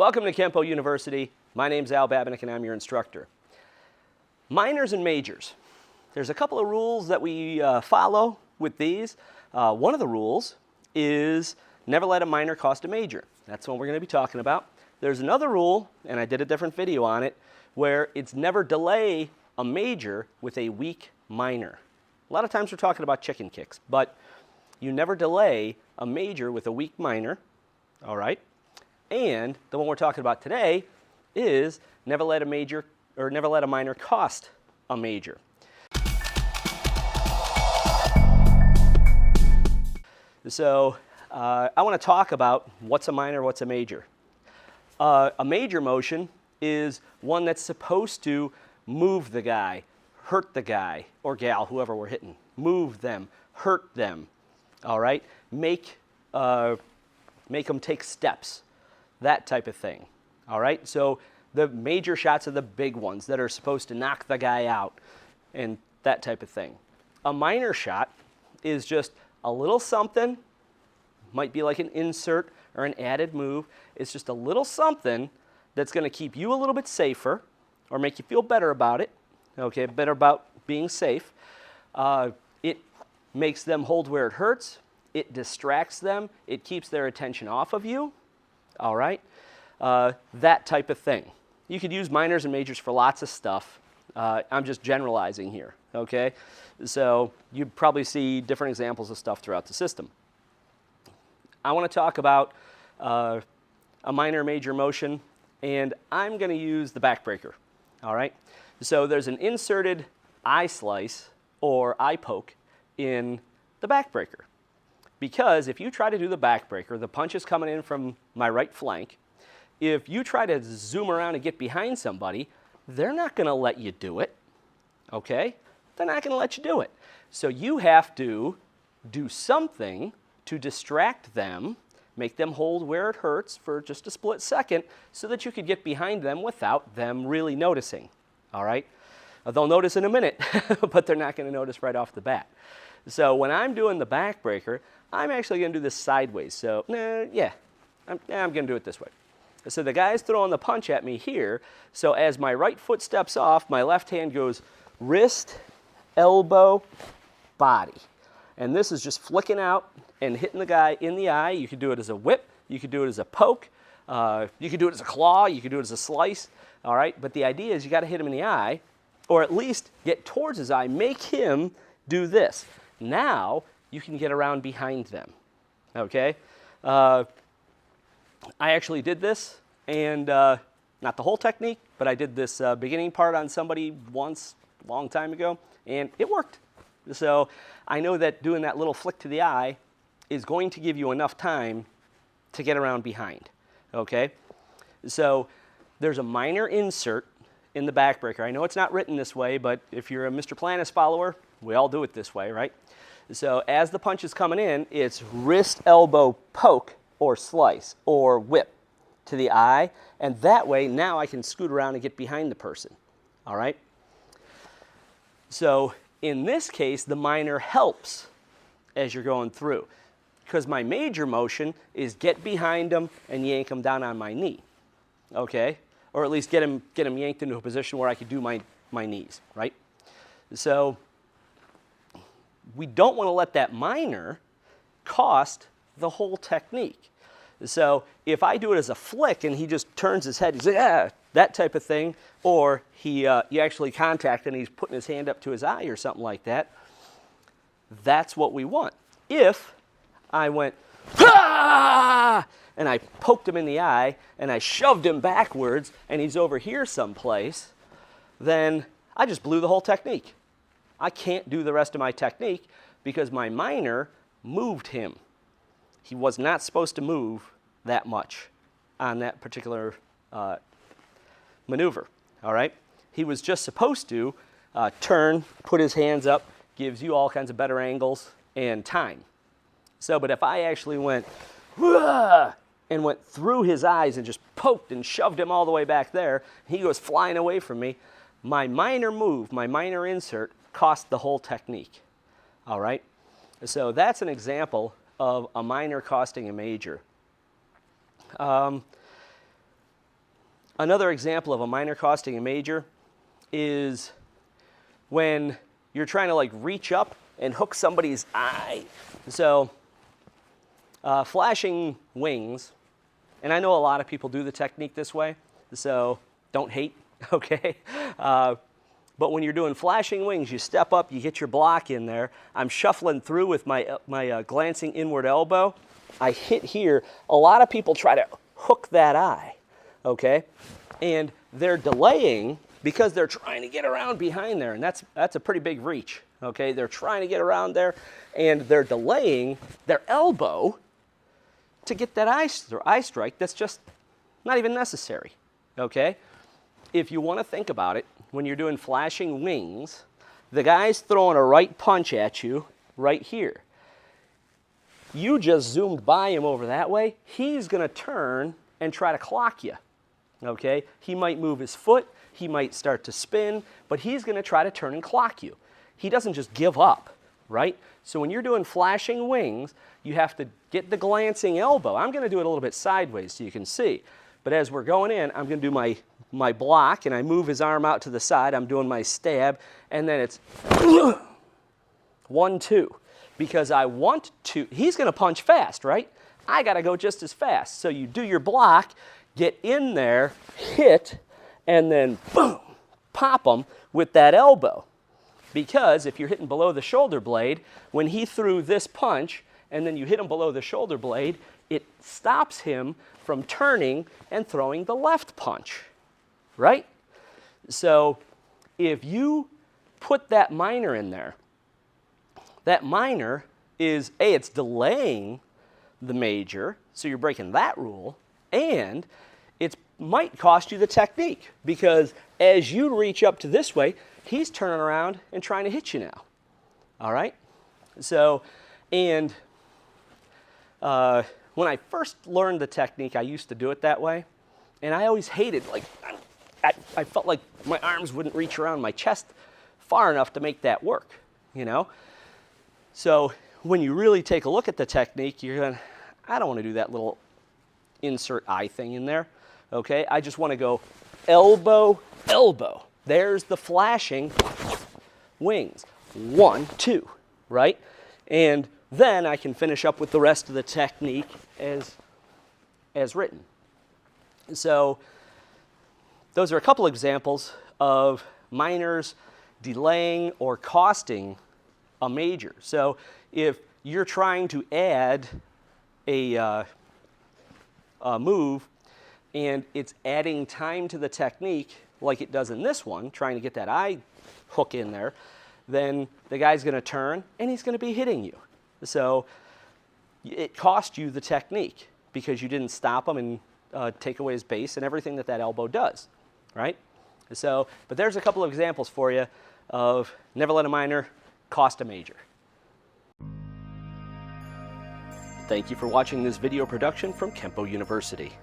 Welcome to Kenpo University. My name's Al Babinick and I'm your instructor. Minors and majors. There's a couple of rules that we follow with these. One of the rules is never let a minor cost a major. That's what we're going to be talking about. There's another rule, and I did a different video on it, where it's never delay a major with a weak minor. A lot of times we're talking about chicken kicks, but you never delay a major with a weak minor, all right? And the one we're talking about today is never let a major or never let a minor cost a major. So I want to talk about what's a minor, what's a major. A major motion is one that's supposed to move the guy, hurt the guy or gal, whoever we're hitting. Move them, hurt them, all right? Make them take steps, that type of thing, all right? So the major shots are the big ones that are supposed to knock the guy out and that type of thing. A minor shot is just a little something, might be like an insert or an added move. It's just a little something that's going to keep you a little bit safer or make you feel better about it, okay, better about being safe. It makes them hold where it hurts. It distracts them. It keeps their attention off of you, all right? That type of thing. You could use minors and majors for lots of stuff. I'm just generalizing here, okay? So you'd probably see different examples of stuff throughout the system. I want to talk about a minor major motion, and I'm going to use the backbreaker, all right? So there's an inserted eye slice or eye poke in the backbreaker. Because if you try to do the backbreaker, the punch is coming in from my right flank. If you try to zoom around and get behind somebody, they're not going to let you do it, okay? They're not going to let you do it. So you have to do something to distract them, make them hold where it hurts for just a split second so that you could get behind them without them really noticing, all right? They'll notice in a minute, but they're not going to notice right off the bat. So when I'm doing the backbreaker, I'm actually going to do this sideways. So, I'm going to do it this way. So the guy's throwing the punch at me here. So as my right foot steps off, my left hand goes wrist, elbow, body. And this is just flicking out and hitting the guy in the eye. You could do it as a whip. You could do it as a poke. You could do it as a claw. You could do it as a slice. All right? But the idea is you got to hit him in the eye, or at least get towards his eye. Make him do this. Now you can get around behind them. Okay? I actually did this, and not the whole technique, but I did this beginning part on somebody once, a long time ago, and it worked. So I know that doing that little flick to the eye is going to give you enough time to get around behind, okay? So there's a minor insert in the backbreaker. I know it's not written this way, but if you're a Mr. Planis follower, we all do it this way, right? So as the punch is coming in, it's wrist, elbow, poke, or slice, or whip to the eye, and that way now I can scoot around and get behind the person, all right? So in this case, the minor helps as you're going through, because my major motion is get behind them and yank them down on my knee, okay? Or at least get them yanked into a position where I could do my knees, right? So we don't want to let that minor cost the whole technique. So if I do it as a flick and he just turns his head, he's like, ah, that type of thing, or you actually contact and he's putting his hand up to his eye or something like that, that's what we want. If I went, ah, and I poked him in the eye and I shoved him backwards and he's over here someplace, then I just blew the whole technique. I can't do the rest of my technique because my minor moved him. He was not supposed to move that much on that particular maneuver, all right? He was just supposed to turn, put his hands up, gives you all kinds of better angles and time. So, but if I actually went, wah, and went through his eyes and just poked and shoved him all the way back there, he goes flying away from me, my minor move, my minor insert, cost the whole technique, all right? So that's an example of a minor costing a major. Another example of a minor costing a major is when you're trying to like reach up and hook somebody's eye. So flashing wings, and I know a lot of people do the technique this way, so don't hate, okay? But when you're doing flashing wings, you step up, you get your block in there. I'm shuffling through with my glancing inward elbow. I hit here. A lot of people try to hook that eye, okay? And they're delaying because they're trying to get around behind there, and that's a pretty big reach, okay? They're trying to get around there, and they're delaying their elbow to get that eye strike that's just not even necessary, okay? If you want to think about it, when you're doing flashing wings, the guy's throwing a right punch at you right here. You just zoomed by him over that way. He's going to turn and try to clock you, okay? He might move his foot. He might start to spin, but he's going to try to turn and clock you. He doesn't just give up, right? So when you're doing flashing wings, you have to get the glancing elbow. I'm going to do it a little bit sideways so you can see. But as we're going in, I'm going to do my block, and I move his arm out to the side. I'm doing my stab, and then it's 1, 2. Because I want to, he's going to punch fast, right? I got to go just as fast. So you do your block, get in there, hit, and then boom, pop him with that elbow. Because if you're hitting below the shoulder blade, when he threw this punch, and then you hit him below the shoulder blade, it stops him from turning and throwing the left punch, right? So if you put that minor in there, that minor is, A, it's delaying the major, so you're breaking that rule, and it might cost you the technique, because as you reach up to this way, he's turning around and trying to hit you now, all right? So, and when I first learned the technique, I used to do it that way, and I always hated, like, I felt like my arms wouldn't reach around my chest far enough to make that work, you know? So when you really take a look at the technique, you're going, I don't want to do that little insert eye thing in there, okay? I just want to go elbow, elbow. There's the flashing wings. 1, 2, right? And then I can finish up with the rest of the technique as written. So those are a couple examples of minors delaying or costing a major. So if you're trying to add a move and it's adding time to the technique like it does in this one, trying to get that eye hook in there, then the guy's going to turn and he's going to be hitting you. So it cost you the technique because you didn't stop him and take away his base and everything that elbow does, right? So, but there's a couple of examples for you of never let a minor cost a major. Thank you for watching this video production from Kenpo University.